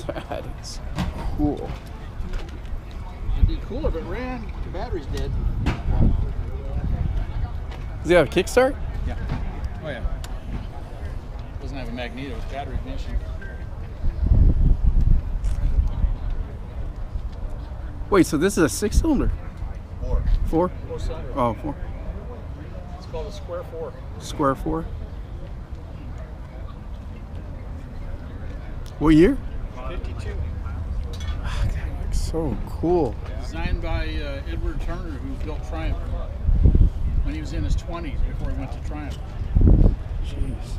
That is cool. It'd be cool if it ran. The batteries did. Does he have a kickstart? Yeah. Oh yeah. Doesn't have a magneto. It's battery ignition. Wait, so this is a 6-cylinder? 4. 4? 4-cylinder. Oh, 4. It's called a square 4. Square 4. What year? 52. That looks so cool. Designed by Edward Turner, who built Triumph when he was in his 20s before he went to Triumph. Jeez.